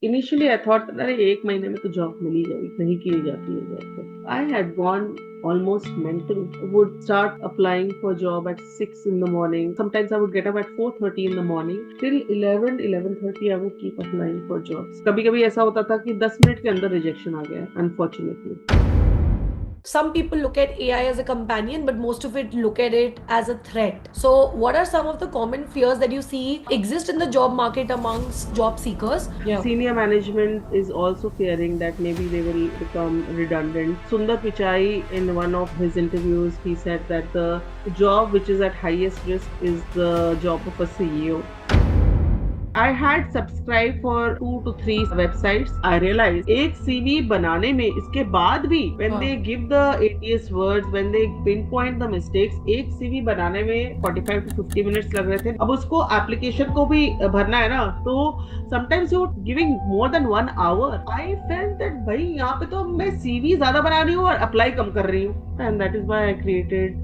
Initially, I thought that अरे एक महीने में तो जॉब मिल ही जाएगी, कहीं की नहीं जाती है जॉब तो. I had gone almost mental. Would start applying for job at 6 in the morning. Sometimes I would get up at 4:30 in the morning. Till 11:30 I would keep applying for jobs. कभी-कभी ऐसा होता था कि 10 minute के अंदर rejection आ गया, unfortunately. Some people look at AI as a companion, but most of it look at it as a threat. So, what are some of the common fears that you see exist in the job market amongst job seekers? Yeah. Senior management is also fearing that maybe they will become redundant. Sundar Pichai, in one of his interviews, he said that the job which is at highest risk is the job of a CEO. I had subscribed for 2 to 3 websites. I realized एक CV बनाने में इसके बाद भी when they give the ATS words, when they pinpoint the mistakes, एक CV बनाने में 45 to 50 minutes लग रहे थे. अब उसको application को भी भरना है ना, तो sometimes you're giving more than 1 hour. I felt that भाई यहाँ पे तो मैं CV ज्यादा बना रही हूँ और apply कम कर रही हूँ. And that is why I created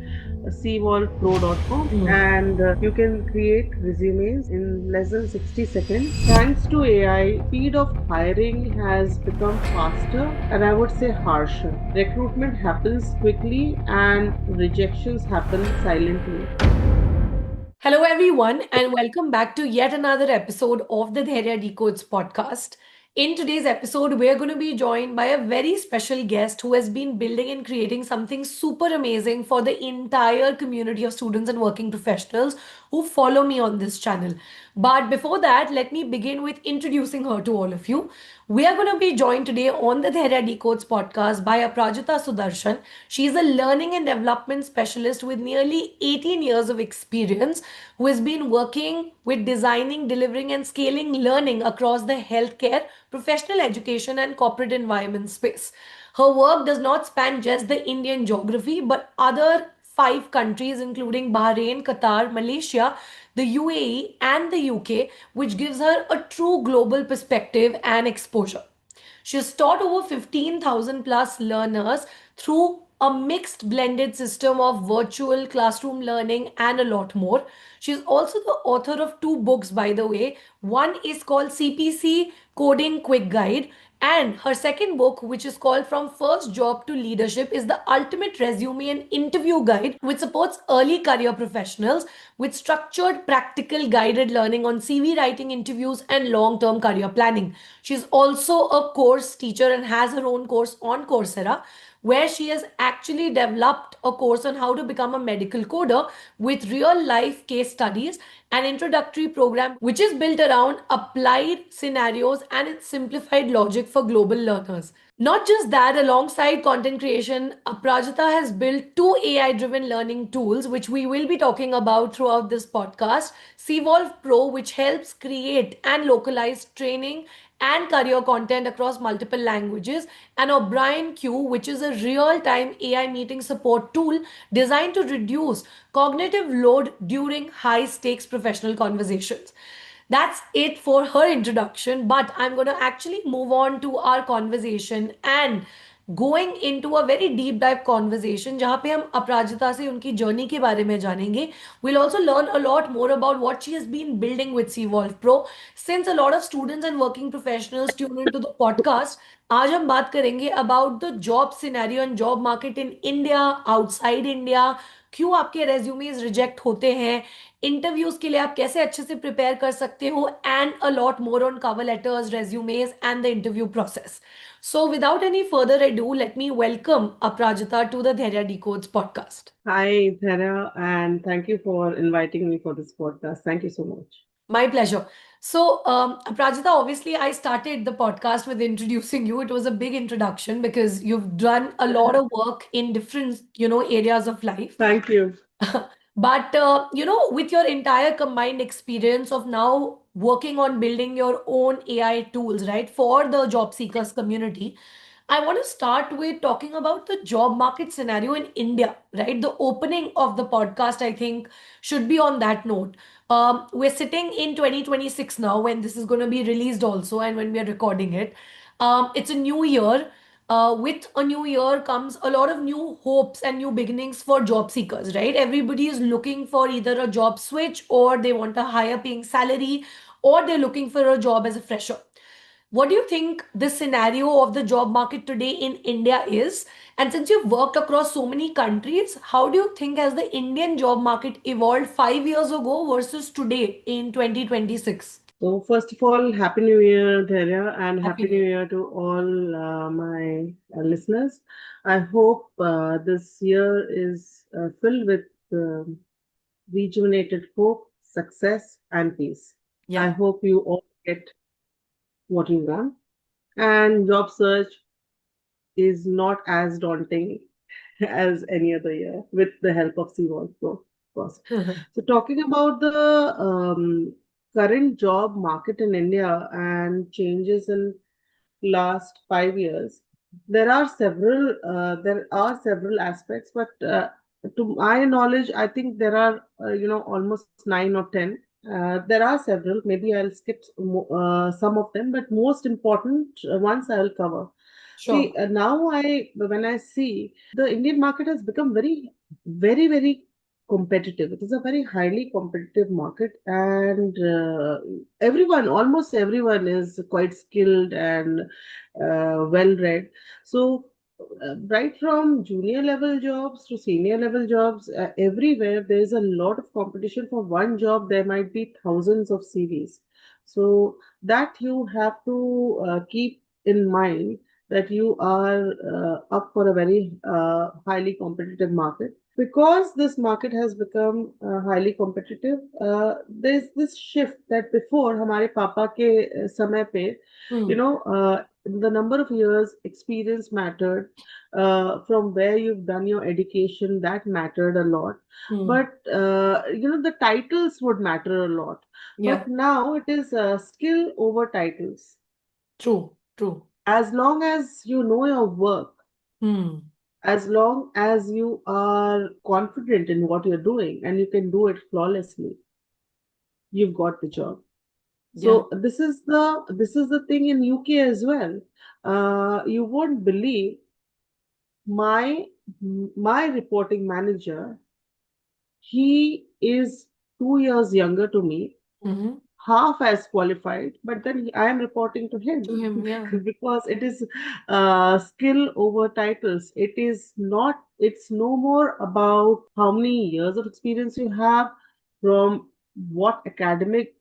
cvolvepro.com and you can create resumes in less than 60 seconds. Thanks to AI, speed of hiring has become faster and I would say harsher. Recruitment happens quickly and rejections happen silently. Hello, everyone, and welcome back to yet another episode of the Dhairya Decodes Podcast. In today's episode, we're going to be joined by a very special guest who has been building and creating something super amazing for the entire community of students and working professionals who follow me on this channel. But before that, let me begin with introducing her to all of you. We are going to be joined today on the Dhairya Decodes podcast by Aparajita Sudarshan. She is a learning and development specialist with nearly 18 years of experience who has been working with designing, delivering, and scaling learning across the healthcare, professional education, and corporate environment space. Her work does not span just the Indian geography, but other 5 countries, including Bahrain, Qatar, Malaysia, the UAE, and the UK, which gives her a true global perspective and exposure. She has taught over 15,000 plus learners through a mixed blended system of virtual classroom learning and a lot more. She is also the author of 2 books, by the way. One is called CPC Coding Quick Guide, and her second book, which is called From First Job to Leadership, is the ultimate resume and interview guide, which supports early career professionals with structured, practical, guided learning on CV writing, interviews, and long term career planning. She's also a course teacher and has her own course on Coursera, where she has actually developed a course on how to become a medical coder with real life case studies, an introductory program which is built around applied scenarios and its simplified logic for global learners. Not just that, alongside content creation, Aprajita has built 2 AI driven learning tools, which we will be talking about throughout this podcast. Cvolve Pro, which helps create and localize training and career content across multiple languages, and O'Brien Q, which is a real time AI meeting support tool designed to reduce cognitive load during high stakes professional conversations. That's it for her introduction, but I'm going to actually move on to our conversation and going into a very deep dive conversation जहाँ पे हम अपराजिता से उनकी journey के बारे में जानेंगे. We'll also learn a lot more about what she has been building with Cvolve Pro. Since a lot of students and working professionals tune into the podcast, आज हम बात करेंगे about the job scenario and job market in India, outside India, क्यों आपके resumes reject होते हैं, interviews के लिए आप कैसे अच्छे से प्रिपेयर कर सकते हो, and a lot more on cover letters, resumes, and the interview process. So, without any further ado, let me welcome Aprajita to the Dhairya Decodes podcast. Hi, Dhairya, and thank you for inviting me for this podcast. Thank you so much. My pleasure. So, Aprajita, obviously, I started the podcast with introducing you. It was a big introduction because you've done a lot of work in different, areas of life. Thank you. But, with your entire combined experience of now working on building your own AI tools, right, for the job seekers community, I want to start with talking about the job market scenario in India, right? The opening of the podcast, I think, should be on that note. We're sitting in 2026 now when this is going to be released also and when we are recording it. It's a new year. With a new year comes a lot of new hopes and new beginnings for job seekers, right? Everybody is looking for either a job switch or they want a higher paying salary or they're looking for a job as a fresher. What do you think the scenario of the job market today in India is? And since you've worked across so many countries, how do you think has the Indian job market evolved 5 years ago versus today in 2026? So first of all, Happy New Year, Dhairya, and Happy Happy New New Year. Year to all my listeners. I hope this year is filled with rejuvenated hope, success, and peace. I Yeah. hope you all get what you want. And job search is not as daunting as any other year with the help of Cvolve Pro, of course. So, talking about the current job market in India and changes in last 5 years, there are several aspects, but to my knowledge, I think there are almost 9 or 10. There are several. Maybe I'll skip some of them, but most important ones I will cover. See, Sure. now when I see the Indian market has become very, very, very competitive. It is a very highly competitive market, and almost everyone, is quite skilled and well read. So, right from junior level jobs to senior level jobs, everywhere there is a lot of competition for one job. There might be thousands of CVs. So, that you have to keep in mind that you are up for a very highly competitive market. Because this market has become highly competitive, there's this shift that before हमारे पापा के समय पे, you Hmm. know, the number of years experience mattered, from where you've done your education, that mattered a lot. Hmm. But the titles would matter a lot. Yeah. But now it is skill over titles. True. True. As long as you know your work, Hmm. as long as you are confident in what you're doing and you can do it flawlessly, you've got the job. Yeah. So this is the thing in UK as well. You won't believe, my my reporting manager, he is 2 years younger to me, Mm-hmm. half as qualified, but then I am reporting to To him him. Yeah. because it is skill over titles. It's no more about how many years of experience you have, from what academic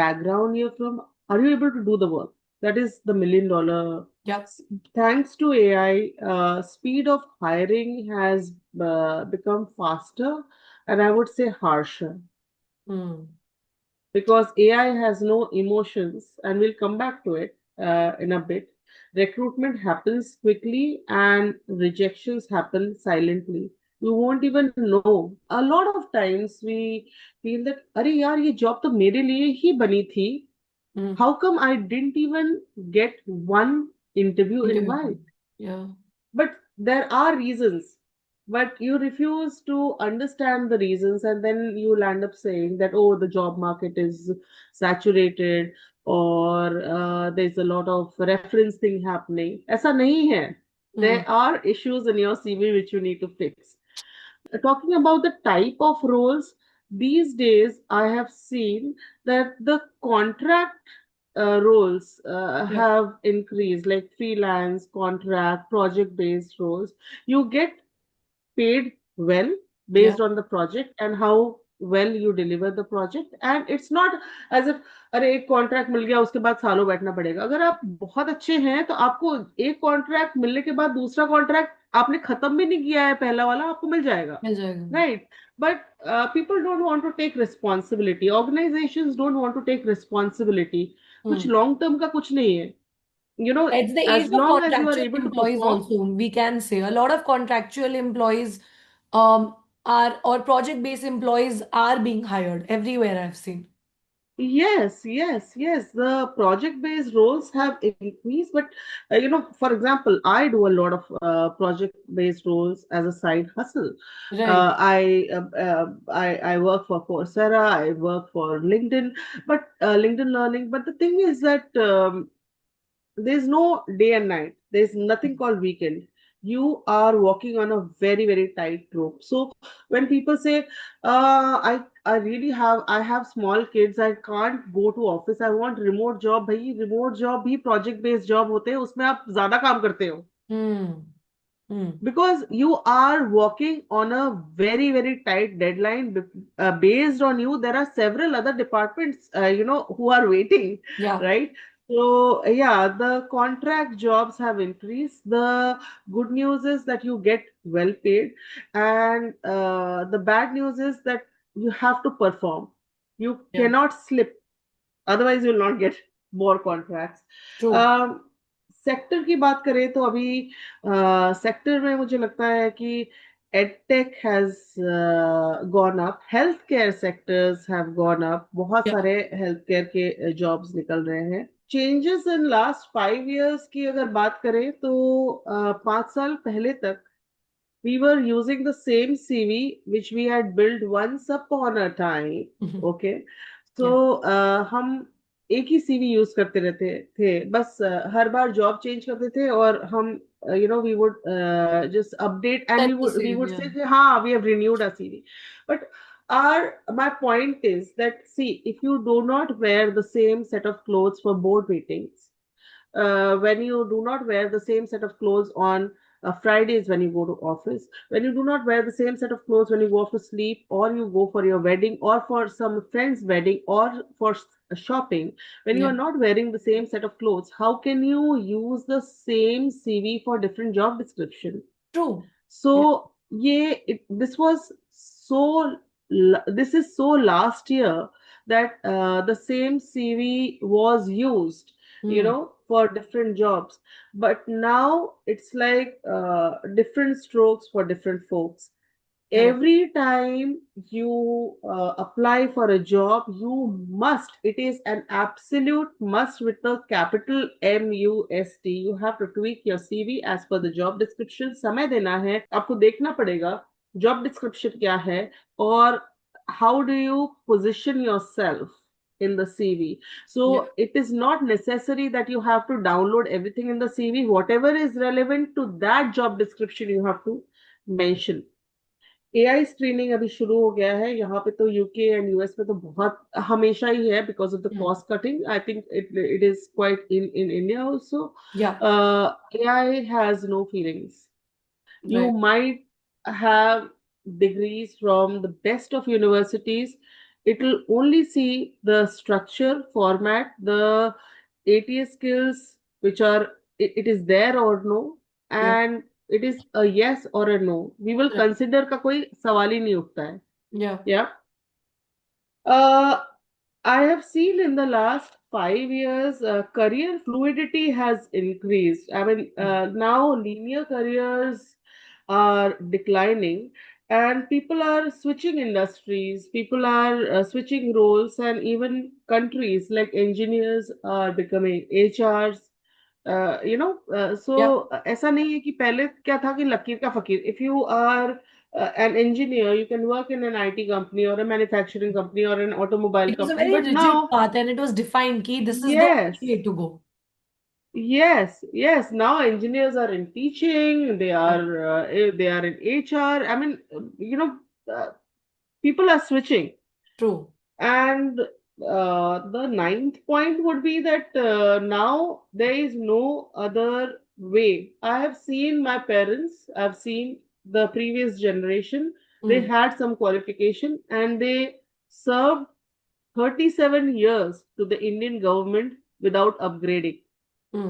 background you're from. Are you able to do the work? That is the $1 million. Yeah. Thanks to AI, speed of hiring has become faster, and I would say harsher, Hmm. because AI has no emotions, and we'll come back to it in a bit. Recruitment happens quickly and rejections happen silently. You won't even know. A lot of times we feel that, अरे यार ये job तो मेरे लिए ही बनी थी. Hmm. How come I didn't even get one interview Individual. invite? Yeah. But there are reasons, but you refuse to understand the reasons, and then you'll end up saying that, oh, the job market is saturated, or there's a lot of reference thing happening. ऐसा नहीं है. Hmm. There are issues in your CV which you need to fix. Talking about the type of roles, these days I have seen that the contract roles Yeah. have increased, like freelance, contract, project based roles. You get paid well Yeah. based on the project and how well you deliver the project. And it's not as if, अरे एक contract मिल गया उसके बाद सालों बैठना पड़ेगा. अगर आप बहुत अच्छे हैं तो आपको एक कॉन्ट्रैक्ट मिलने के बाद दूसरा कॉन्ट्रैक्ट आपने खत्म भी नहीं किया है पहला वाला, आपको मिल जाएगा. मिल जाएगा. Right. But people don't want to take responsibility. Organizations don't want to take responsibility. कुछ Hmm. long term का कुछ नहीं है. It's the age As of long as you are contractual able to employees perform. also. We can say a lot of contractual employees are or project-based employees are being hired everywhere I've seen. Yes, yes, yes. The project-based roles have increased, but for example, I do a lot of project-based roles as a side hustle. Right. I work for Coursera, I work for LinkedIn, but LinkedIn Learning. But the thing is that there's no day and night. There's nothing called weekend. you are walking on a very, very tight rope. So when people say, I have small kids, I can't go to office, I want remote job, भाई remote job भी project based job होते हैं, उसमें आप ज्यादा काम करते हो. Hmm. Hmm. Because you are working on a very, very tight deadline. Based on you, there are several other departments, who are waiting, Yeah. right? So yeah, the contract jobs have increased. The good news is that you get well paid, and the bad news is that you have to perform. You Yeah. cannot slip, otherwise you will not get more contracts. True. Sector की बात करें तो अभी sector में मुझे लगता है कि edtech has gone up, healthcare sectors have gone up, बहुत Yeah. सारे healthcare के jobs निकल रहे हैं. चेंजेस इन लास्ट 5 years की अगर बात करें तो 5 साल पहले तक we were using the same CV which we had built once upon a time. Okay. So Yeah. हम एक ही सीवी यूज करते रहते थे, बस हर बार जॉब चेंज करते थे और हम we would just update and Set the we scene. Would Yeah. से हाँ we have renewed a CV. But our my point is that, see, if you do not wear the same set of clothes for board meetings, when you do not wear the same set of clothes on Fridays when you go to office, when you do not wear the same set of clothes when you go to sleep, or you go for your wedding, or for some friend's wedding, or for shopping, when you Yeah. are not wearing the same set of clothes, how can you use the same CV for different job description? True. Yeah. So yeah, this was so. This is so last year that the same CV was used, Hmm. for different jobs. But now it's like different strokes for different folks. Correct. Every time you apply for a job, you must, it is an absolute must with a capital MUST. You have to tweak your CV as per the job description. समय देना है, आपको देखना पड़ेगा job description क्या है, और how do you position yourself in the CV. So Yeah. it is not necessary that you have to download everything in the CV. Whatever is relevant to that job description, you have to mention. AI screening अभी शुरू हो गया है यहाँ पे, तो UK and US में तो बहुत हमेशा ही है, because of the Hmm. Cost cutting. I think it is quite in India also. Yeah. AI has no feelings. You Right. might have degrees from the best of universities. It will only see the structure, format, the ATS skills, which are, it is there or no, Yeah. and it is a yes or a no. We will Right. consider का कोई सवाल ही नहीं उठता है. Yeah. Yeah. Uh, I have seen in the last 5 years, career fluidity has increased. I mean, Hmm. now linear careers are declining, and people are switching industries, people are switching roles, and even countries like engineers are becoming HRs. Yeah. So ऐसा नहीं है कि पहले क्या था कि लकीर का फकीर. If you are an engineer, you can work in an IT company or a manufacturing company or an automobile It was a company. very But rigid now, path and it was defined key. This is the yes, way to go. yes. Now engineers are in teaching. Yeah. They are in HR. I mean, uh, people are switching. True. And the ninth point would be that now there is no other way. I have seen my parents, I've seen the previous generation, they Hmm. had some qualification and they served 37 years to the Indian government without upgrading. Hmm.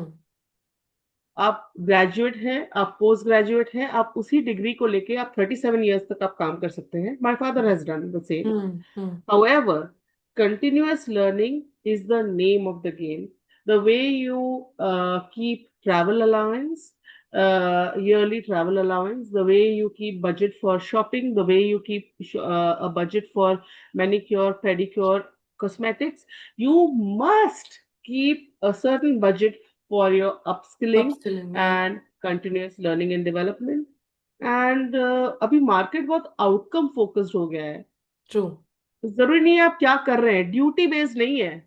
आप graduate हैं, आप post graduate हैं, आप उसी degree को लेके आप 37 years तक आप काम कर सकते हैं. My father has done the same. Hmm. Hmm. However, continuous learning is the name of the game. The way you keep travel allowance, yearly travel allowance, the way you keep budget for shopping, the way you keep a budget for manicure, pedicure, cosmetics, you must keep a certain budget for your upskilling Upskilling. Yeah. and continuous learning and development. And अभी market बहुत outcome focused हो गया है. True. जरूरी नहीं है आप क्या कर रहे हैं, ड्यूटी बेस्ड नहीं है,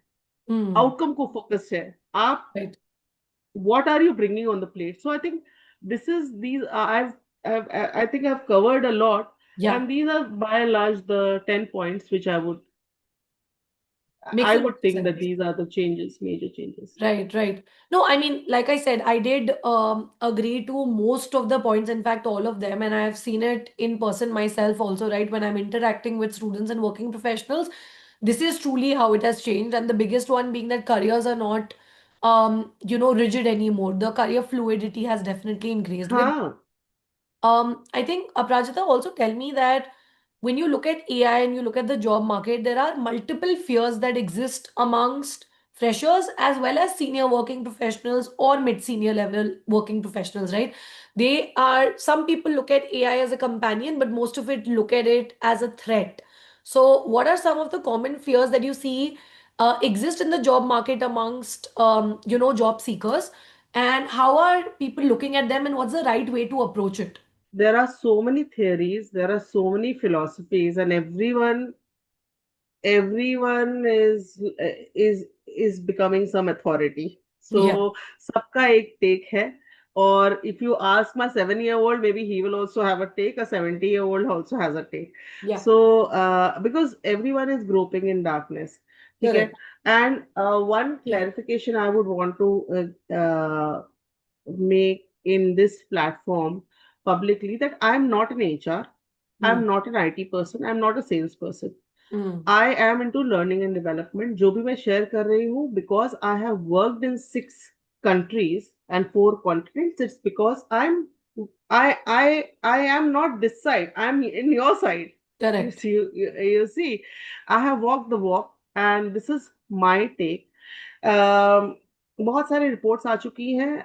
Hmm. आउटकम को फोकस है. आप Right. what are you bringing on the plate? So I think this is these I think I've covered a lot, Yeah, and these are by and large the 10 points which makes I a lot would of think that sense. these are the changes, major changes. Right, right. No, I mean, like I said, I did agree to most of the points, in fact, all of them. And I have seen it in person myself also, right? When I'm interacting with students and working professionals, this is truly how it has changed. And the biggest one being that careers are not, rigid anymore. The career fluidity has definitely increased. With हाँ. I think Aprajita also tell me that when you look at AI and you look at the job market, there are multiple fears that exist amongst freshers as well as senior working professionals or mid-senior level working professionals, right? They are, some people look at AI as a companion, but most of it look at it as a threat. So, what are some of the common fears that you see exist in the job market amongst, job seekers? And how are people looking at them, and what's the right way to approach it? There are so many theories, there are so many philosophies, and everyone is becoming some authority. So Yeah, सबका एक take है. Or if you ask my 7-year-old, maybe he will also have a take. A 70-year-old also has a take. yeah, So because everyone is groping in darkness. Okay. correct. And one Yeah. clarification I would want to make in this platform publicly, that I'm not an HR, Mm, I'm not an IT person, I'm not a salesperson. mm, I am into learning and development. जो भी मैं share कर रही हूँ, because I have worked in 6 countries and 4 continents, it's because I am not this side. I'm in your side. You correct. see, you see, I have walked the walk, and this is my take. Um, बहुत सारे reports आ चुकी हैं.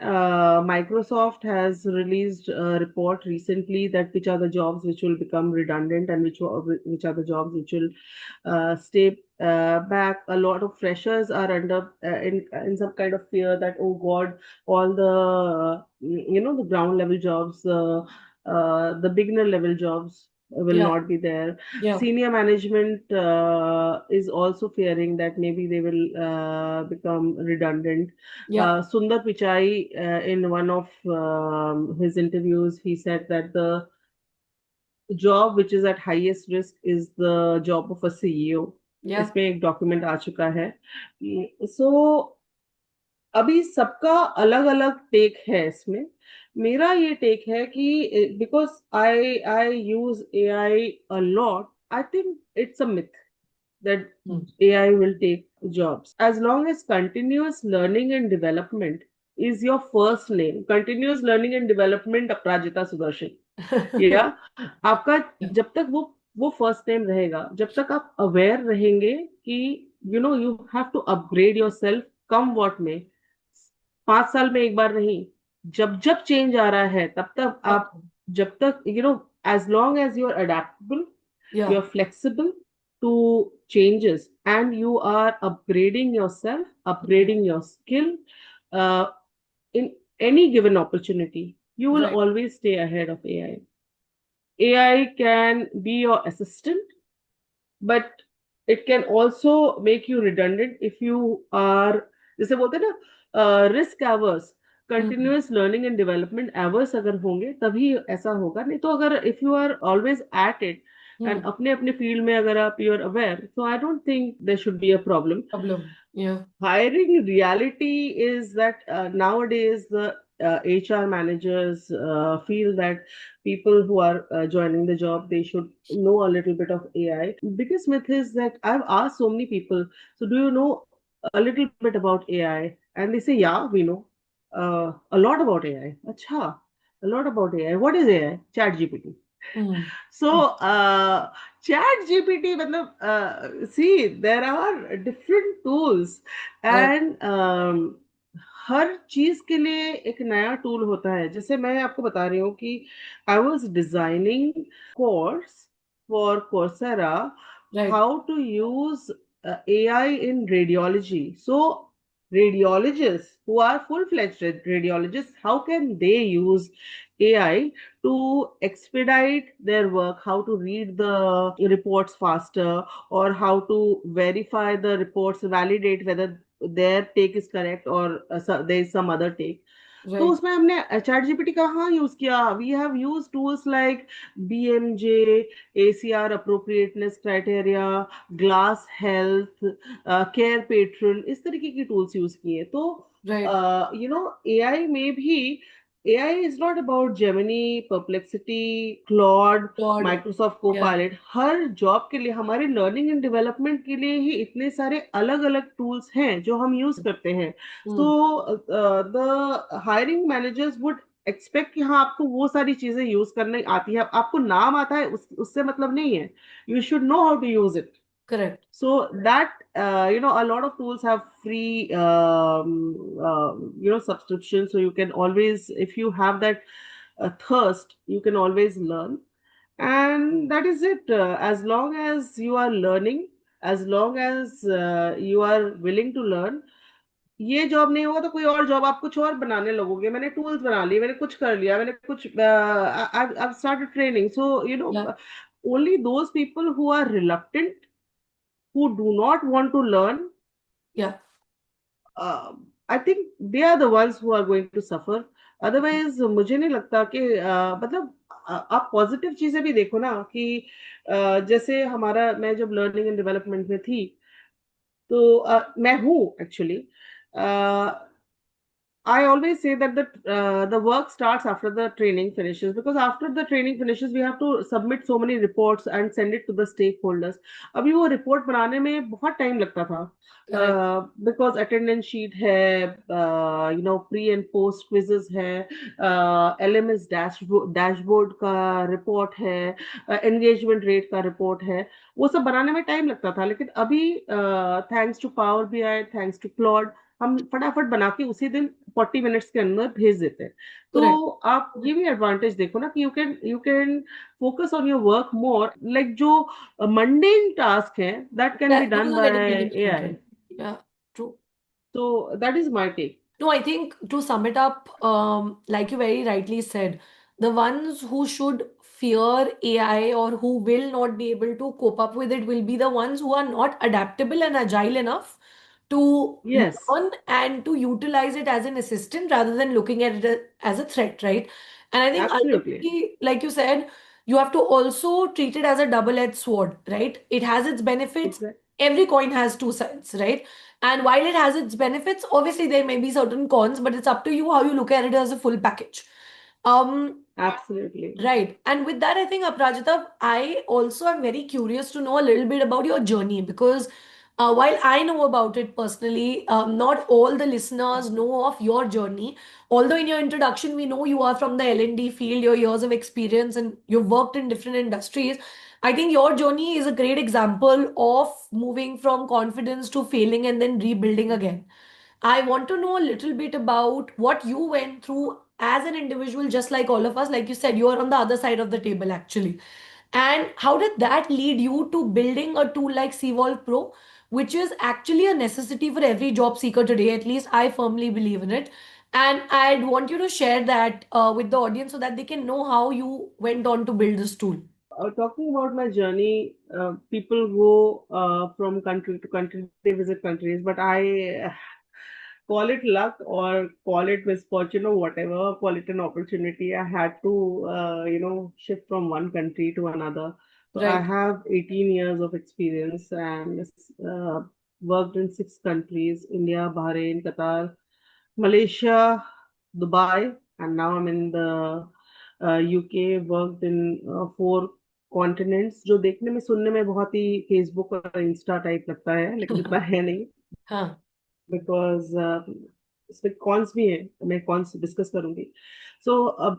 Microsoft has released a report recently that which are the jobs which will become redundant, and which are the jobs which will stay back. A lot of freshers are under in some kind of fear that, oh God, all the the ground level jobs, the beginner level jobs will Yeah, not be there. yeah, Senior management is also fearing that maybe they will become redundant. yeah, Sundar Pichai, in one of his interviews, he said that the job which is at highest risk is the job of a CEO. yeah. इसमें एक document आ चुका है. सो अभी सबका अलग अलग take है इसमें. मेरा ये टेक है कि because I use A I a lot, I think it's a myth that Mm. AI will take jobs. As long as continuous learning and development is your first name, continuous learning and development Aparajita Sudarshan. या आपका, Yeah, जब तक वो first name रहेगा, जब तक आप aware रहेंगे कि you have to upgrade yourself, come what may, 5 साल में एक बार नहीं, जब जब चेंज आ रहा है तब तक आप, okay. जब तक as long as you are adaptable, you Yeah, are flexible to changes, and you are upgrading yourself, yeah, upgrading your skill, uh, in any given opportunity, you will right. always stay ahead of AI. AI can be your assistant, but it can also make you redundant if you are, जैसे बोलते हैं ना, risk averse. Mm, continuous learning and development averse अगर होंगे तभी ऐसा होगा. नहीं तो अगर if you are always at it, and mm. अपने अपने फील्ड में अगर आप you are aware, so I don't think there should be a problem. Problem. Yeah. Hiring reality is that nowadays the HR managers feel that people who are joining the job, they should know a little bit of AI. Biggest myth is that I've asked so many people, so do you know a little bit about AI? And they say, yeah, we know a lot about AI. Acha, a lot about AI. What is AI? Chat GPT. Mm, So mm. chat gpt matlab, see, there are different tools, Right. and हर चीज के लिए एक नया tool होता है. जैसे मैं आपको बता रही हूँ कि I was designing course for Coursera, Right. how to use AI in radiology. So radiologists who are full-fledged radiologists, how can they use AI to expedite their work, how to read the reports faster, or how to verify the reports, validate whether their take is correct or there is some other take. तो Right. उसमें हमने ChatGPT कहाँ use किया? We have use tools like BMJ, ACR appropriateness criteria, Glass Health, care patron, इस तरीके की tools use किए। तो Right. एआई में भी AI is not about Gemini, perplexity, Claude, God. Microsoft Yeah. Copilot. Her job के लिए, हमारे लर्निंग एंड डेवलपमेंट के लिए ही इतने सारे अलग अलग टूल्स हैं जो हम यूज करते हैं। तो Hmm. The hiring managers would expect कि हाँ, आपको वो सारी चीजें यूज करने आती है, आपको नाम आता है, उससे मतलब नहीं है। You should know how to use it. Correct. So that a lot of tools have free subscription, so you can always, if you have that thirst, you can always learn. And that is it. As long as you are learning, as long as you are willing to learn, ये job नहीं होगा तो कोई और job आप कुछ और बनाने लगोगे। मैंने टूल्स बना लिए, मैंने कुछ कर लिया, मैंने कुछ I've started training. So Yeah. only those people who are reluctant, who do not want to learn, Yeah. I think they are the ones who are going to suffer. Otherwise मुझे नहीं लगता कि मतलब आप पॉजिटिव चीजें भी देखो ना कि जैसे हमारा, मैं जब लर्निंग एंड डेवलपमेंट में थी, तो मैं हूँ actually, I always say that the work starts after the training finishes, because after the training finishes we have to submit so many reports and send it to the stakeholders. अभी वो report बनाने में बहुत time लगता था, Correct. because attendance sheet है, pre and post quizzes है, LMS dashboard का report है, engagement rate का report है। वो सब बनाने में टाइम लगता था, लेकिन अभी thanks to Power BI, thanks to Claude, हम फटाफट बना के उसी दिन 40 मिनट्स के अंदर भेज देते हैं। तो Correct. आप ये भी एडवांटेज देखो ना कि you can focus on your work more, like जो मंडेन टास्क है that can be That done those are by getting AI. eliminated. Yeah. True. तो that is my take. No, I think to sum it up, like you very rightly said, the ones who should fear AI or who will not be able to cope up with it will be the ones who are not adaptable and agile enough to yes, learn and to utilize it as an assistant rather than looking at it as a threat, right? And I think absolutely, ultimately, like you said, you have to also treat it as a double-edged sword, right? It has its benefits. Every coin has two sides, right? And while it has its benefits, obviously there may be certain cons, but it's up to you how you look at it as a full package. Um, absolutely. Right. And with that, I think, Aprajita, I also am very curious to know a little bit about your journey because while I know about it personally, not all the listeners know of your journey. Although in your introduction, we know you are from the L&D field, your years of experience, and you've worked in different industries. I think your journey is a great example of moving from confidence to failing and then rebuilding again. I want to know a little bit about what you went through as an individual, just like all of us. Like you said, you are on the other side of the table actually. And how did that lead you to building a tool like Cvolve Pro, which is actually a necessity for every job seeker today? At least I firmly believe in it. And I'd want you to share that with the audience so that they can know how you went on to build this tool. Talking about my journey, people go from country to country, they visit countries, but I call it luck or call it misfortune or whatever, call it an opportunity. I had to, shift from one country to another. So I Right. have 18 years of experience and worked in 6 countries: India, Bahrain, Qatar, Malaysia, Dubai, and now I'm in the UK. Worked in 4 continents, जो देखने में सुनने में बहुत ही Facebook और Insta type लगता है, लेकिन इतना है नहीं। Huh. बिकॉज इसमें कॉन्स भी हैं, तो मैं कॉन्स डिस्कस करूंगी। So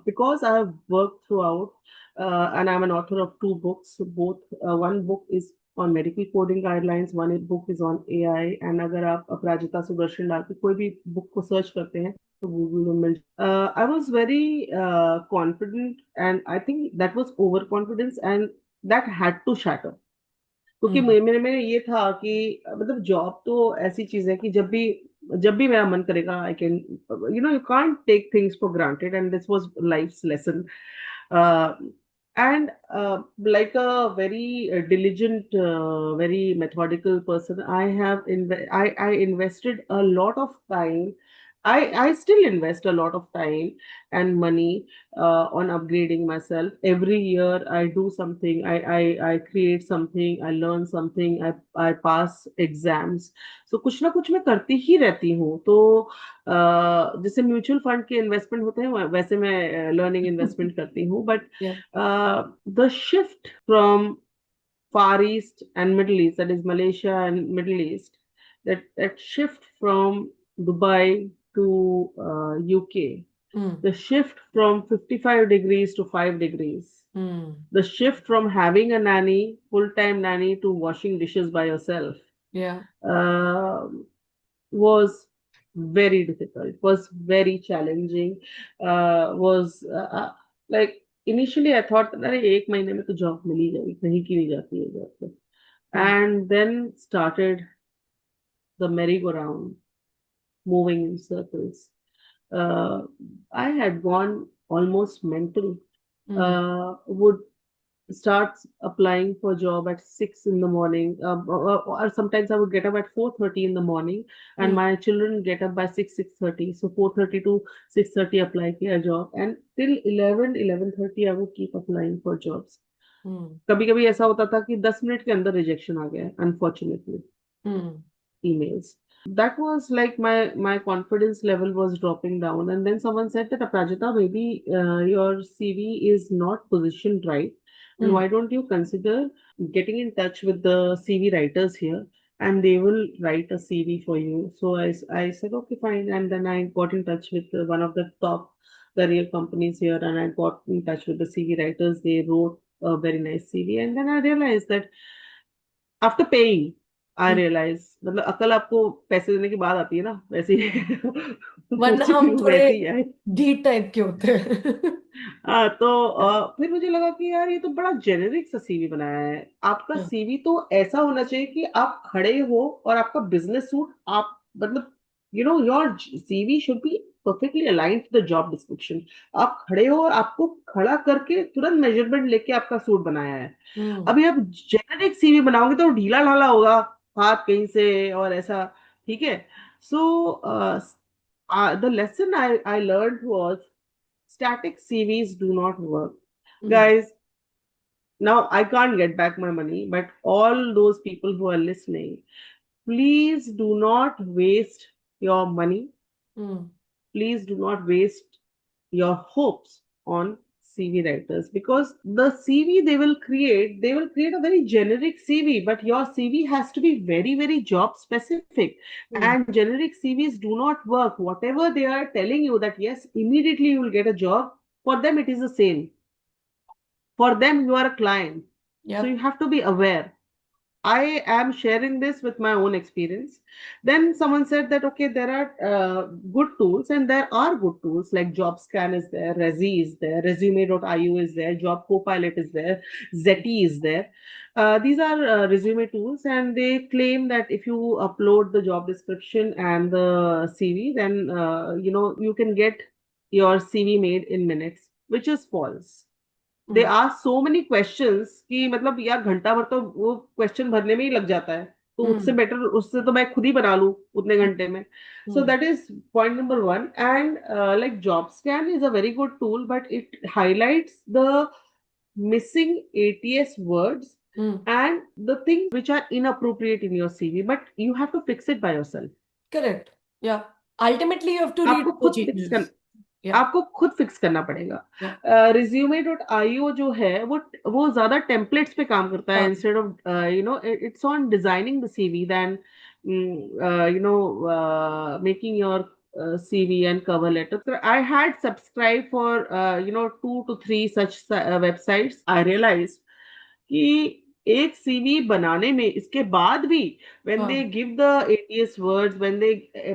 because I have work through out and I'm an author of 2 books. Both one book is on medical coding guidelines, one book is on AI, and अगर आप अपराजिता सुदर्शन डाल के कोई भी बुक को सर्च करते हैं तो गूगल में मिल। I was very confident and I think that was overconfidence and that had to shatter. क्योंकि Hmm. मेरे में ये था कि मतलब जॉब तो ऐसी चीज है कि जब भी मेरा मन करेगा, I can, you can't take things for granted, and this was life's lesson. And like a very diligent, very methodical person, I invested a lot of time I still invest a lot of time and money on upgrading myself. Every year I do something, I create something, I learn something, I pass exams. So कुछ ना कुछ मैं करती ही रहती हूँ. तो जैसे mutual fund के इन्वेस्टमेंट होते हैं वैसे मैं लर्निंग इन्वेस्टमेंट करती हूँ. But Yeah. The shift from Far East and Middle East, that is Malaysia and Middle East, that shift from Dubai to UK, Mm. the shift from 55 degrees to 5 degrees, Mm. the shift from having a nanny, full-time nanny, to washing dishes by yourself, Yeah. uh, was very difficult, was very challenging, was like initially I thought अरे एक महीने में तो job मिल ही जाएगी, कहीं की नहीं जाती है job. Mm. And then started the merry-go-round, moving in circles. Uh, I had gone almost mental. Mm. Would start applying for job at 6 in the morning, or sometimes I would get up at 4:30 in the morning, and Mm. my children get up by 6:30. So 4:30 to 6:30 apply kiya job, and till 11:30 I would keep applying for jobs. Mm. कभी कभी ऐसा होता था कि 10 minute के अंदर rejection आ गया, unfortunately, Mm. emails. That was like my confidence level was dropping down, and then someone said that Aprajita, maybe your CV is not positioned right, and Mm. why don't you consider getting in touch with the CV writers here, and they will write a CV for you. So I said okay, fine, and then I got in touch with one of the top career companies here, and I got in touch with the CV writers. They wrote a very nice CV, and then I realized that after paying I Mm. Realize, मतलब अकल आपको पैसे देने के बाद आती है ना, वैसे Mm. ही वो वरना हम सीवी थोड़े वैसे ही आए. ढीठ टाइप के होते हैं। हाँ, तो Yeah. फिर मुझे लगा कि यार ये तो बड़ा जेनेरिक सा सीवी बनाया है. आपका Yeah. सीवी तो ऐसा होना चाहिए कि आप खड़े हो और आपका बिजनेस सूट, आप मतलब your CV should be perfectly aligned to the job description. आप खड़े हो और आपको खड़ा करके तुरंत मेजरमेंट लेके आपका सूट बनाया है. Mm. अभी आप जेनेरिक सीवी बनाओगे तो ढीला ढाला होगा, हाथ कहीं से और ऐसा. ठीक है. So the lesson I learn was static CVs do not work. Mm. Guys, now I can't get back my money, but all those people who are listening, please do not waste your money. Mm. Please do not waste your hopes on CV writers, because the CV they will create a very generic CV, but your CV has to be very, very job specific. Mm. And generic CVs do not work. Whatever they are telling you that yes, immediately you will get a job, for them it is the same. For them you are a client, so you Yep. have to be aware. I am sharing this with my own experience. Then someone said that okay, there are good tools, and there are good tools like JobScan is there, Resi is there, Resume.io is there, Job Copilot is there, Zeti is there. These are resume tools, and they claim that if you upload the job description and the CV, then you can get your CV made in minutes, which is false. They Mm. Ask so many questions कि मतलब यार घंटा भर तो वो question भरने में ही लग जाता है. तो उससे Mm. बेटर, उससे तो मैं खुद ही बना लूं उतने घंटे में. सो Mm. That is point number one. And like job scan is a very good tool, but it highlights the missing ATS words Mm. and the things which are inappropriate in your CV, but you have to fix it by yourself. Correct. Yeah. Ultimately, you have to read आपको the खुद fix changes. कर Yeah. आपको खुद fix करना पड़ेगा. Yeah. resume.io जो है वो ज्यादा टेम्पलेट्स पे काम करता है, हाँ. Instead of it's on designing the CV then making your CV and cover letter. So I had subscribed for 2 to 3 such websites. I realized कि एक सीवी बनाने में इसके बाद भी when they हाँ. give the ATS words, when they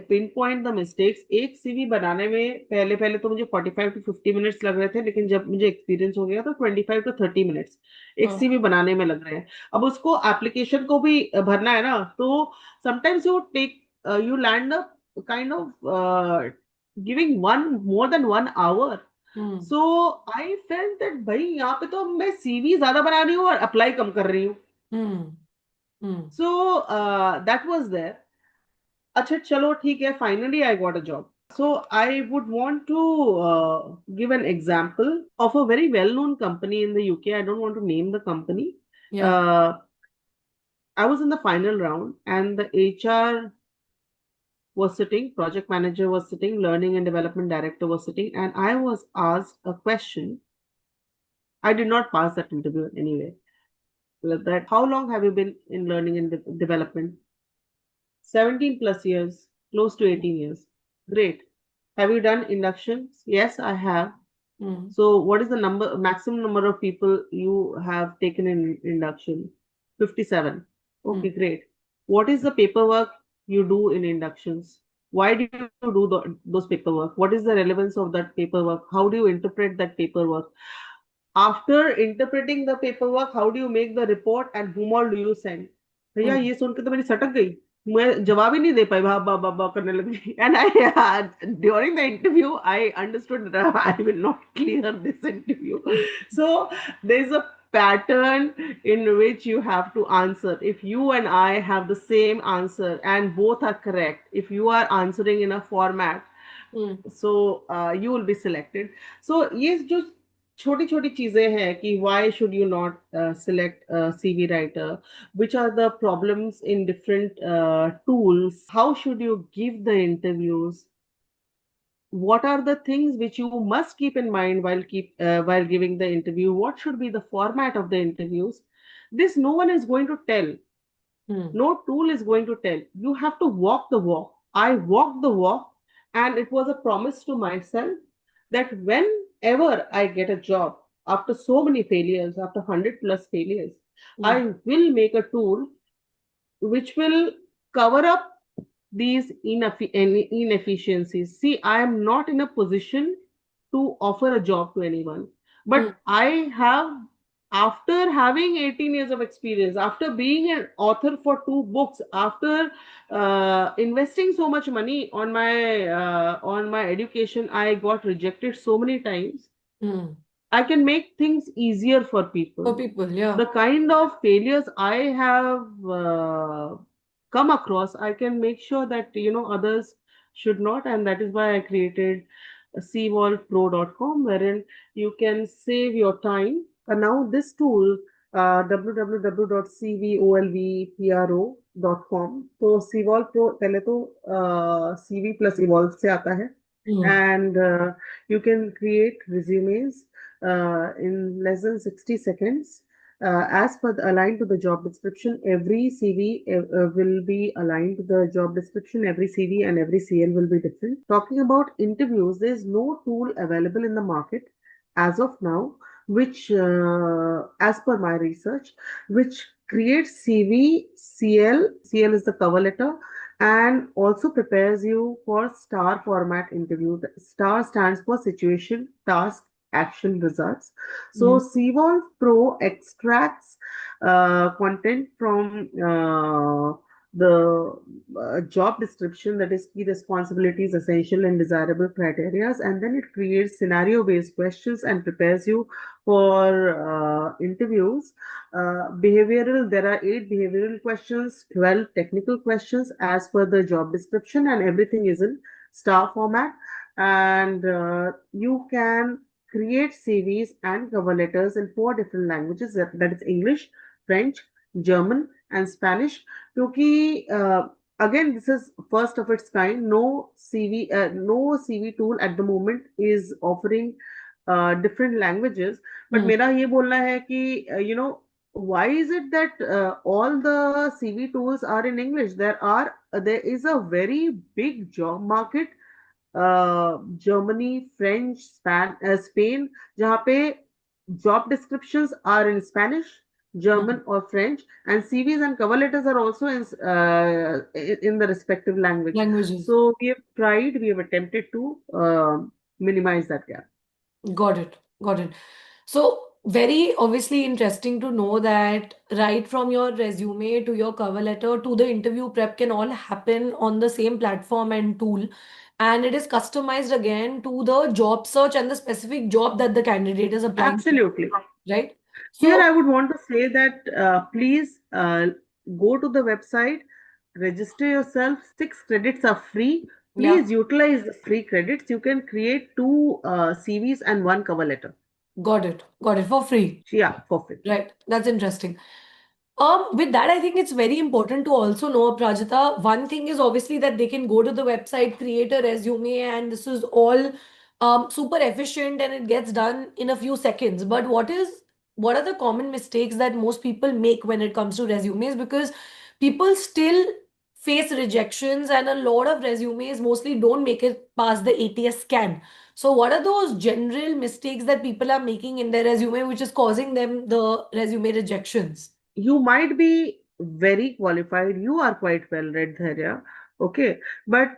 pinpoint the mistakes, एक CV बनाने में पहले पहले तो मुझे 45 to 50 मिनट्स लग रहे थे, लेकिन जब मुझे एक्सपीरियंस हो गया तो 25 to 30 मिनट्स एक हाँ. सीवी बनाने में लग रहे हैं. अब उसको एप्लीकेशन को भी भरना है ना, तो sometimes you take you land up kind of giving one more than 1 hour. Mm. So I felt that भाई यहाँ पे तो मैं सीवी ज्यादा बना रही हूँ और अप्लाई कम कर रही हूँ. Mm. Mm. So that was there. अच्छा चलो ठीक है, finally I got a job. So I would want to give an example of a very well-known company in the UK. I don't want to name the company. Yeah. Uh, I was in the final round, and the HR was sitting, project manager was sitting, learning and development director was sitting, and I was asked a question. I did not pass that interview anyway. That how long have you been in learning and development? 17 plus years, close to 18 years. Great. Have you done inductions? Yes, I have. Mm. So, what is the maximum number of people you have taken in induction? 57. Mm. Okay, great. What is the paperwork you do in inductions? Why do you do those paperwork? What is the relevance of that paperwork? How do you interpret that paperwork? After interpreting the paperwork, how do you make the report and whom all do you send? भैया Mm. ये सुन के तो मेरी सटक गई. मैं जवाब ही नहीं दे पाई. बा बा बा करने लगी. And I during the interview I understood that I will not clear this interview. So there's a pattern in which you have to answer. If you and I have the same answer and both are correct, if you are answering in a format, Mm. so you will be selected. So ये जो छोटी छोटी चीजें हैं कि why should you not select a CV writer, which are the problems in different tools, how should you give the interviews, what are the things which you must keep in mind while giving the interview, what should be the format of the interviews. This no one is going to tell. Mm. No tool is going to tell. You have to walk the walk. I walked the walk, and it was a promise to myself that whenever I get a job, after so many failures, after 100 plus failures, Mm. I will make a tool which will cover up these inefficiencies. See, I am not in a position to offer a job to anyone, Mm. but I have, after having 18 years of experience, after being an author for two books, after investing so much money on my education, I got rejected so many times. Mm. I can make things easier for For people. people, yeah. The kind of failures I have come across, I can make sure that others should not, and that is why I created cvolvepro.com, wherein you can save your time. And now this tool, www.cvolvepro.com. तो cvolve pro पहले तो CV plus evolve से आता है, Mm. and you can create resumes in less than 60 seconds. As per aligned to the job description, every CV will be aligned to the job description. Every CV and every CL will be different. Talking about interviews, there is no tool available in the market as of now, which, as per my research, which creates CV, CL. CL is the cover letter, and also prepares you for STAR format interview. The STAR stands for situation, task, action, results. So Mm. Cvolve Pro extracts content from the job description, that is key responsibilities, essential and desirable criteria, and then it creates scenario based questions and prepares you for interviews. Behavioral, there are 8 behavioral questions, 12 technical questions as per the job description, and everything is in star format. And you can create CVs and cover letters in 4 different languages, that is English, French, German, and Spanish. क्योंकि again, this is first of its kind. No CV tool at the moment is offering different languages. But Mm. मेरा ये बोलना है कि why is it that all the CV tools are in English? There is a very big job market, Germany, French, Spain, जहाँ पे job descriptions are in Spanish, Mm. German, or French, and CVs and cover letters are also in the respective language. Languages. So we have attempted to minimize that gap. Got it. Got it. So, very obviously interesting to know that right from your resume to your cover letter to the interview prep can all happen on the same platform and tool. And it is customized again to the job search and the specific job that the candidate is applying for, Absolutely. right? Here, I So, would want to say that please go to the website, register yourself. 6 credits are free. Yeah. Please utilize the free credits. You can create two CVs and one cover letter. Got it. Got it. For free. Yeah, perfect. Right. That's interesting. With that, I think it's very important to also know, Prajita. One thing is obviously that they can go to the website, create a resume, and this is all super efficient and it gets done in a few seconds. But what are the common mistakes that most people make when it comes to resumes? Because people still face rejections, and a lot of resumes mostly don't make it past the ATS scan. So, what are those general mistakes that people are making in their resume, which is causing them the resume rejections? You might be very qualified, you are quite well read, Dhairya, okay, but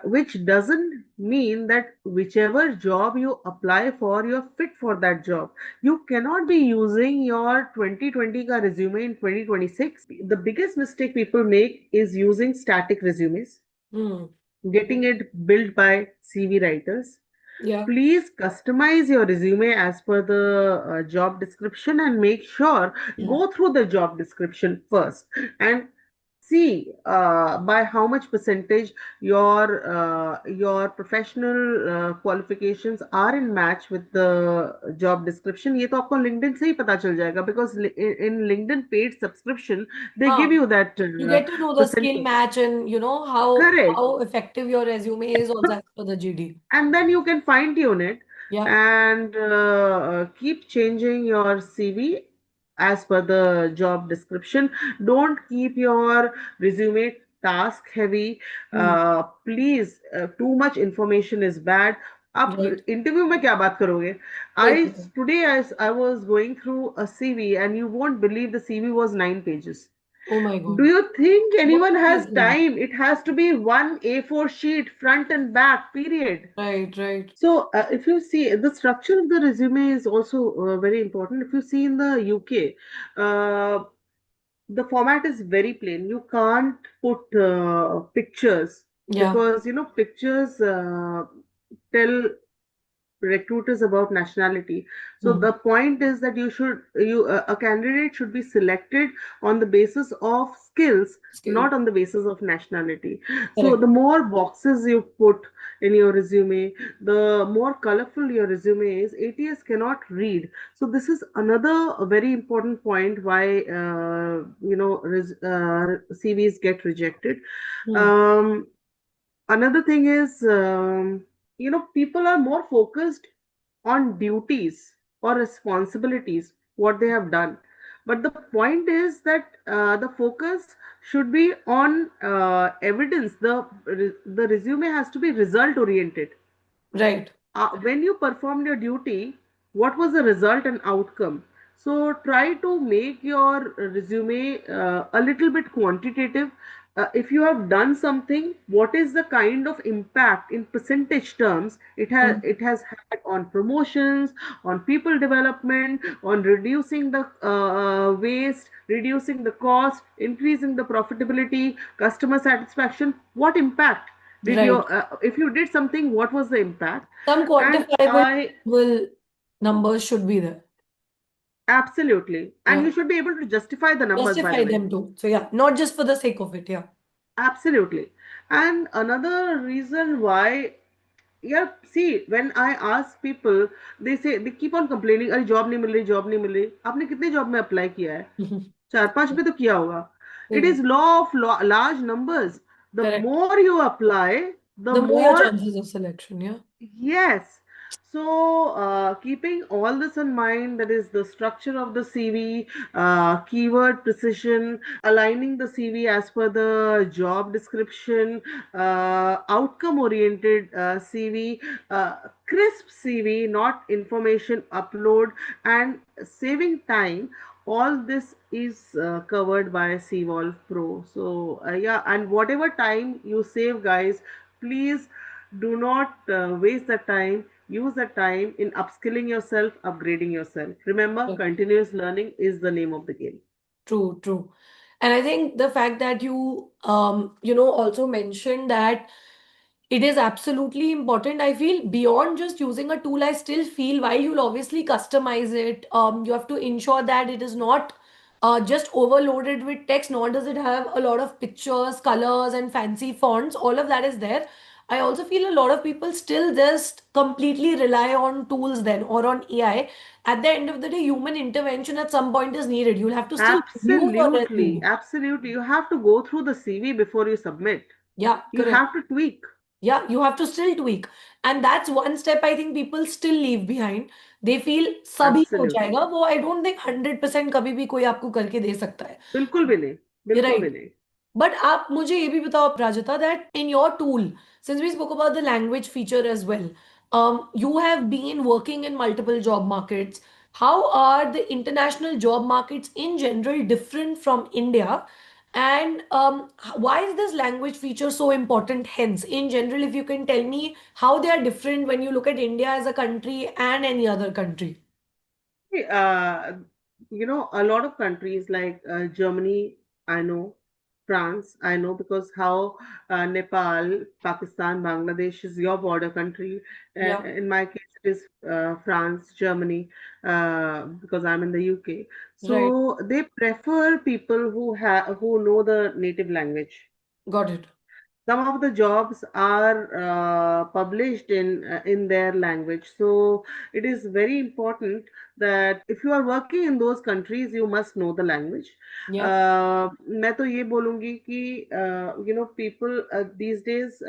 which doesn't mean that whichever job you apply for, you're fit for that job. You cannot be using your 2020 ka resume in 2026. The biggest mistake people make is using static resumes, Hmm. getting it built by CV writers. Yeah. Please customize your resume as per the job description, and make sure go through the job description first and see by how much percentage your professional qualifications are in match with the job description. ये तो आपको LinkedIn से ही पता चल जाएगा, because in LinkedIn paid subscription they give Ah, you that you get to know the skill percentage. match and you know Correct. how effective your resume is also as per the GD. And then you can fine tune it Yeah. and keep changing your CV as per the job description. Don't keep your resume task heavy. Hmm. Please, too much information is bad. आप Right. Interview में क्या बात करोगे? Right. I today I was going through a CV, and you won't believe the CV was 9 pages. Oh my Do God. you think What anyone are you has saying? time? It has to be one A4 sheet, front and back, period. Right, right. So, if you see, the structure of the resume is also very important. If you see in the UK, the format is very plain. You can't put pictures, Yeah. because pictures tell recruiters about nationality. So Hmm. the point is that you a candidate should be selected on the basis of skills, Skill. not on the basis of nationality. So Correct. the more boxes you put in your resume, the more colorful your resume is. ATS cannot read. So this is another very important point why CVs get rejected. Hmm. um, Another thing is, people are more focused on duties or responsibilities, what they have done. But the point is that the focus should be on evidence. The resume has to be result oriented. Right. When you performed your duty, what was the result and outcome? So try to make your resume a little bit quantitative. If you have done something, what is the kind of impact in percentage terms Hmm. it has had on promotions, on people development, on reducing the waste, reducing the cost, increasing the profitability, customer satisfaction? What impact did Right. your if you did something, what was the impact? Some And quantifiable I will numbers should be there. absolutely, and Yeah. you should be able to justify the numbers, by the Justify way. them too. So yeah, not just for the sake of it. Yeah. Absolutely. And another reason why, yeah, see, when I ask people, they keep on complaining, अरे job नहीं मिल रही, job नहीं मिल रही. आपने कितने job में apply किया है? चार पांच में तो किया होगा. सही It बात. is law of large numbers. The Correct. more you apply, the The more your more. chances of selection. Yeah. Yes. So, keeping all this in mind, that is the structure of the CV, keyword precision, aligning the CV as per the job description, outcome oriented CV, crisp CV, not information upload, and saving time. All this is covered by Cvolve Pro. So, yeah, and whatever time you save, guys, please do not waste the time. Use the time in upskilling yourself, upgrading yourself. Remember, Correct. continuous learning is the name of the game. True, true. And I think the fact that you also mentioned that it is absolutely important. I feel beyond just using a tool, I still feel while you'll obviously customize it, you have to ensure that it is not just overloaded with text, nor does it have a lot of pictures, colors, and fancy fonts. All of that is there. I also feel a lot of people still just completely rely on tools then or on AI. At the end of the day, human intervention at some point is needed. You'll have to still review your Absolutely, resume. absolutely. You have to go through the CV before you submit. Yeah, You correct. have to tweak. Yeah, you have to still tweak. And that's one step I think people still leave behind. They feel सभी हो Absolutely. जाएगा वो I don't think 100% कभी भी कोई आपको करके दे सकता है. बिल्कुल भी नहीं, बिल्कुल भी Right. नहीं. But आप मुझे ये भी बताओ Prajita that in your tool, since we spoke about the language feature as well, you have been working in multiple job markets. How are the international job markets in general different from India? And why is this language feature so important? Hence, in general, if you can tell me how they are different when you look at India as a country and any other country. Hey, a lot of countries like Germany, I know, France, I know because how Nepal, Pakistan, Bangladesh is your border country. Yeah, In my case, it is France, Germany, because I'm in the UK. right. So they prefer people who know the native language. Got it. Some of the jobs are published in their language, so it is very important that if you are working in those countries you must know the language. Yeah. मैं तो ये बोलूंगी कि people these days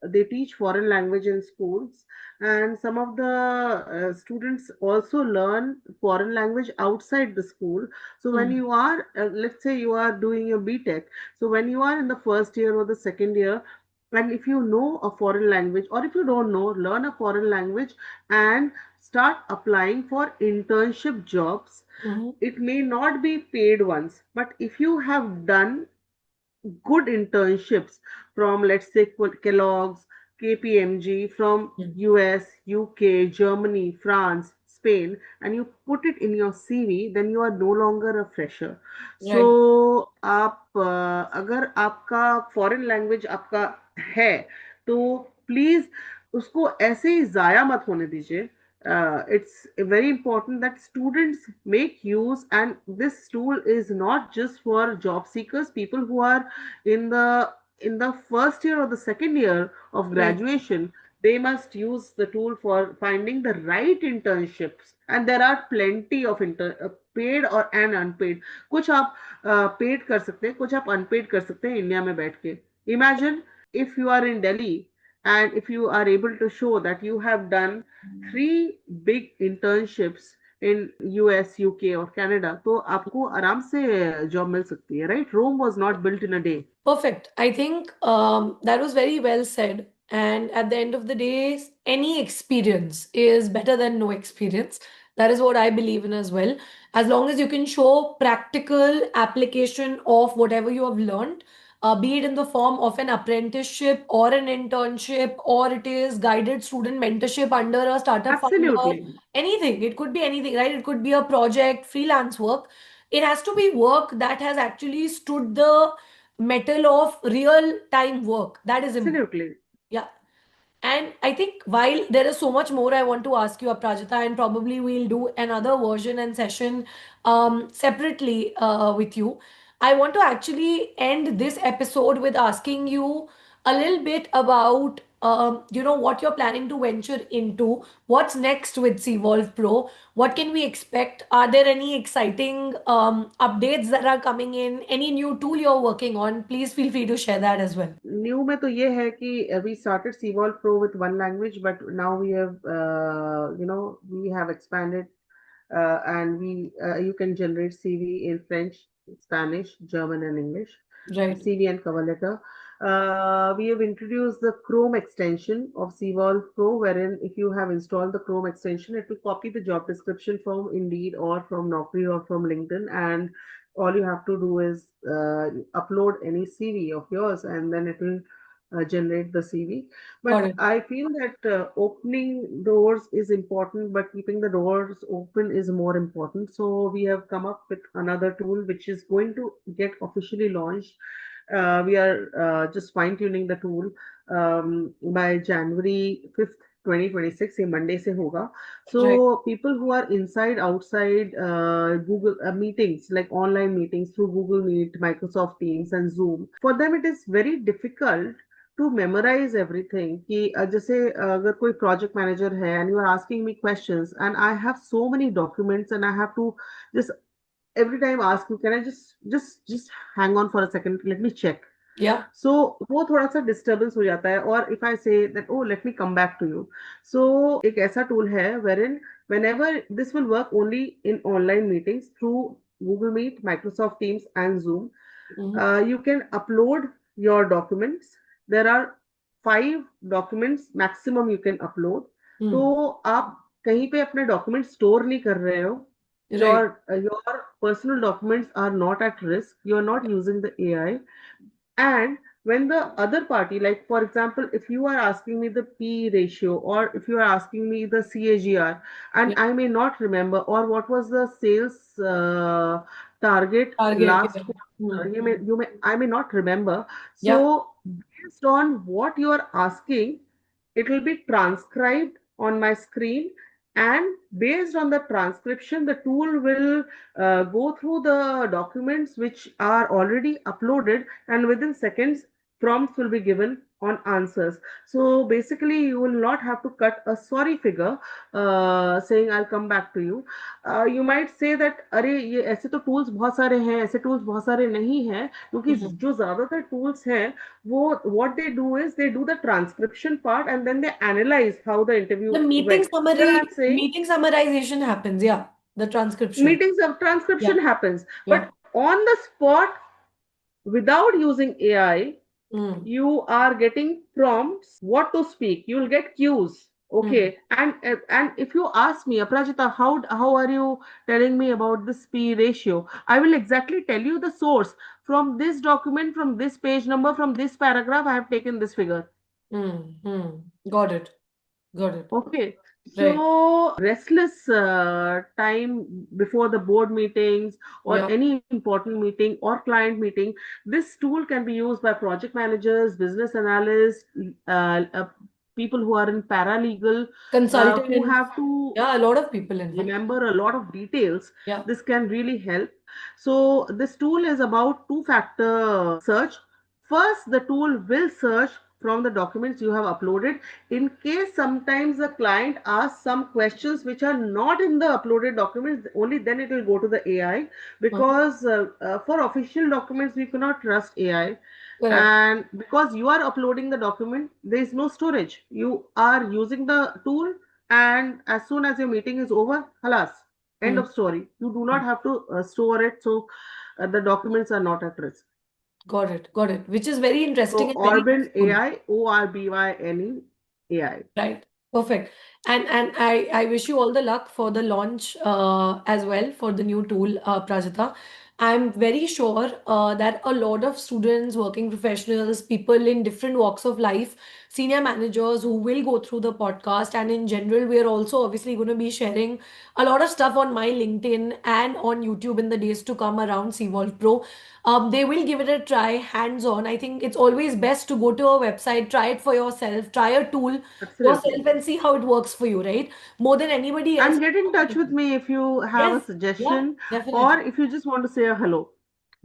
they teach foreign language in schools, and some of the students also learn foreign language outside the school. So when Hmm. you are let's say you are doing your btech, so when you are in the first year or the second year, and if you know a foreign language, or if you don't know, learn a foreign language and start applying for internship jobs. Mhm. It may not be paid ones, but if you have done good internships from, let's say, Kellogg's, KPMG, from Hmm. US, UK, Germany, France, Spain, and you put it in your CV, then you are no longer a fresher. Right. So आप अगर आपका foreign language आपका है तो please उसको ऐसे ही जाया मत होने दीजिए. It's very important that students make use, and this tool is not just for job seekers, people who are in the first year or the second year of Right. graduation. They must use the tool for finding the right internships, and there are plenty of paid or and unpaid. कुछ आप paid कर सकते हैं, कुछ आप unpaid कर सकते हैं इंडिया में बैठ के. Imagine if you are in Delhi, and if you are able to show that you have done three big internships in US, UK और Canada, तो आपको आराम से जॉब मिल सकती है, right? Rome was not built in a day. Perfect. I think that was very well said. And at the end of the day, any experience is better than no experience. That is what I believe in as well. As long as you can show practical application of whatever you have learned, be it in the form of an apprenticeship or an internship, or it is guided student mentorship under a startup founder, Absolutely. anything. It could be anything, right? It could be a project, freelance work. It has to be work that has actually stood the metal of real time work. That is important. Absolutely. Yeah. And I think while there is so much more I want to ask you, Aprajita, and probably we'll do another version and session separately with you, I want to actually end this episode with asking you a little bit about what you're planning to venture into. What's next with Cvolve Pro? What can we expect? Are there any exciting updates that are coming in? Any new tool you're working on? Please feel free to share that as well. New में तो ये है कि we started Cvolve Pro with one language, but now we have we have expanded, and you can generate CV in French, Spanish, German, and English. Right. CV and cover letter. We have introduced the Chrome extension of Cvolve Pro, wherein if you have installed the Chrome extension, it will copy the job description from Indeed or from Naukri or from LinkedIn, and all you have to do is upload any CV of yours, and then it will generate the CV. Got But it. I feel that opening doors is important, but keeping the doors open is more important. So we have come up with another tool which is going to get officially launched. We are just fine tuning the tool by January 5th, 2026. ये Monday से होगा. Right. So people who are inside, outside Google meetings, like online meetings through Google Meet, Microsoft Teams, and Zoom, for them it is very difficult to memorize everything कि जैसे अगर कोई project manager है and you are asking me questions and I have so many documents and I have to just every time ask you, can I just hang on for a second, let me check. Yeah. So वो थोड़ा सा disturbance हो जाता है, और if I say that oh let me come back to you, so एक ऐसा tool है wherein whenever this will work only in online meetings through Google Meet, Microsoft Teams and Zoom. Mm-hmm. You can upload your documents. There are 5 documents maximum you can upload. तो Mm. आप कहीं पे अपने document store नहीं कर रहे हो. Right. Your personal documents are not at risk. You are not using the AI. And when the other party, like for example, if you are asking me the P ratio, or if you are asking me the CAGR, and Yeah. I may not remember, or what was the sales target Target. last Yeah. quarter, Mm. I may not remember. Yeah. So based on what you are asking, it will be transcribed on my screen, and based on the transcription, the tool will go through the documents which are already uploaded, and within seconds prompts will be given on answers. So basically you will not have to cut a sorry figure saying I'll come back to you. You might say that अरे ये ऐसे तो tools बहुत सारे हैं, ऐसे tools बहुत सारे नहीं हैं, क्योंकि Mhm. जो ज्यादातर tools हैं वो what they do is they do the transcription part and then they analyze how the interview The meeting went. Here summary, I'm saying meeting summarization happens. Yeah. The transcription. meetings of Yeah. transcription happens, Yeah. but on the spot, without using AI, Mm. you are getting prompts what to speak. You'll get cues. Mm. Okay, and if you ask me, Aprajita, how are you telling me about this P ratio? I will exactly tell you the source. From this document, from this page number, from this paragraph, I have taken this figure. Mm. Mm. Got it. Got it. Okay, Right. so restless time before the board meetings or Yeah. any important meeting or client meeting, this tool can be used by project managers, business analysts, people who are in paralegal, who Consultants. have to Yeah, a lot of people, in fact. remember a lot of details. Yeah. This can really help. So this tool is about two-factor search. First, the tool will search from the documents you have uploaded. In case sometimes the client asks some questions which are not in the uploaded documents, only then it will go to the AI, Mhm. because for official documents we cannot trust AI. Correct. And because you are uploading the document, there is no storage. You are using the tool, and as soon as your meeting is over, halas, end Mm. of story. You do not Mm. have to store it, so the documents are not at risk. Got it. Got it. Which is very interesting So and very Orban useful. AI, ORBYNE AI. Right. Perfect. And I wish you all the luck for the launch as well for the new tool, Prajita. I'm very sure that a lot of students, working professionals, people in different walks of life, senior managers who will go through the podcast, and in general, we are also obviously going to be sharing a lot of stuff on my LinkedIn and on YouTube in the days to come around Cvolve Pro. They will give it a try hands on. I think it's always best to go to a website, try it for yourself, try a tool yourself Absolutely. and see how it works for you, right? More than anybody else. And get in touch with me if you have a Yes, yeah, suggestion, or definitely. if you just want to say a hello.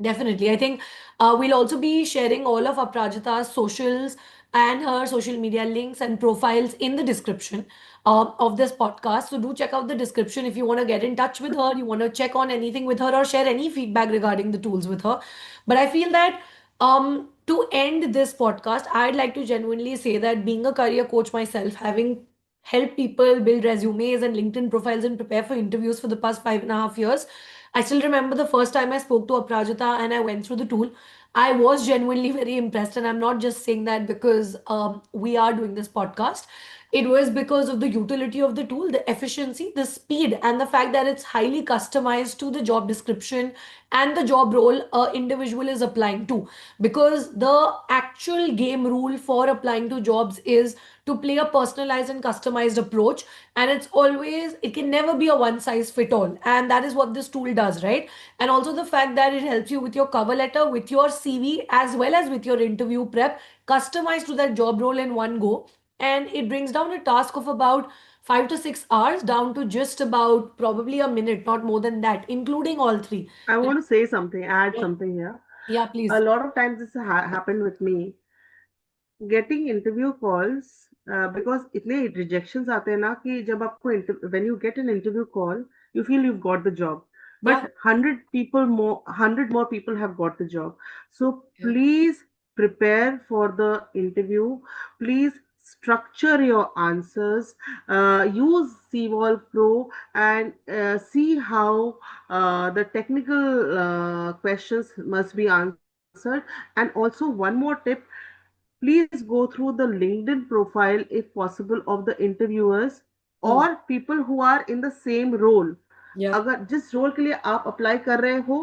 Definitely. I think we'll also be sharing all of Aprajita's socials and her social media links and profiles in the description of this podcast. So do check out the description if you want to get in touch with her, you want to check on anything with her or share any feedback regarding the tools with her. But I feel that to end this podcast, I'd like to genuinely say that being a career coach myself, having helped people build resumes and LinkedIn profiles and prepare for interviews for the past 5.5 years, I still remember the first time I spoke to Aprajita and I went through the tool. I was genuinely very impressed, and I'm not just saying that because we are doing this podcast. It was because of the utility of the tool, the efficiency, the speed, and the fact that it's highly customized to the job description and the job role a individual is applying to. Because the actual game rule for applying to jobs is to play a personalized and customized approach, and it can never be a one size fit all, and that is what this tool does, right? And also the fact that it helps you with your cover letter, with your CV, as well as with your interview prep, customized to that job role in one go. And it brings down a task of about 5 to 6 hours down to just about probably a minute, not more than that, including all three. I want to say something, add Yeah, something here. yeah, A please. lot of times this happened with me. Getting interview calls, because इतने rejections आते हैं ना कि जब आपको when you get an interview call you feel you got the job, Yeah. But 100 more people have got the job. So Yeah. please prepare for the interview. Please structure your answers. Use Cvolve Pro and see how the technical questions must be answered. And also one more tip, please go through the LinkedIn profile if possible of the interviewers or Hmm. people who are in the same role. Yeah. अगर जिस role के लिए आप apply कर रहे हो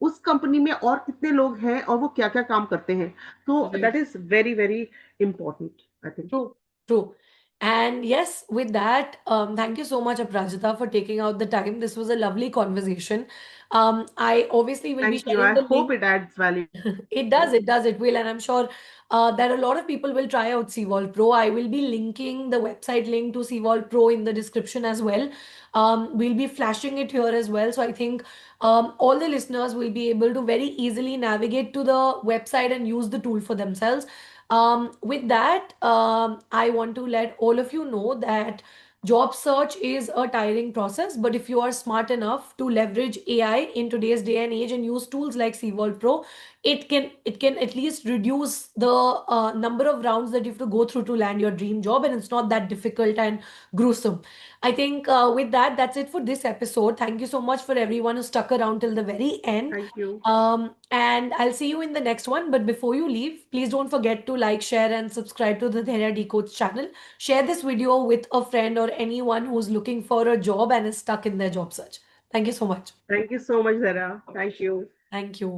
उस company में और कितने लोग हैं और वो क्या क्या काम करते हैं, तो Right. That is very very important I think. True, true. And yes, with that, thank you so much, Aparajita, for taking out the time. This was a lovely conversation. I obviously will be thank you, sharing I the hope link. It adds value. It will, and I'm sure that a lot of people will try out Cvolve Pro. I will be linking the website link to Cvolve Pro in the description as well. We'll be flashing it here as well. So I think all the listeners will be able to very easily navigate to the website and use the tool for themselves. With that, I want to let all of you know that job search is a tiring process, but if you are smart enough to leverage AI in today's day and age and use tools like Cvolve Pro, it can at least reduce the number of rounds that you have to go through to land your dream job, and it's not that difficult and gruesome. I think with that, that's it for this episode. Thank you so much for everyone who stuck around till the very end. Thank you. And I'll see you in the next one. But before you leave, please don't forget to like, share, and subscribe to the Dhairya Decodes channel. Share this video with a friend or anyone who's looking for a job and is stuck in their job search. Thank you so much. Thank you so much, जरा. Thank you. Thank you.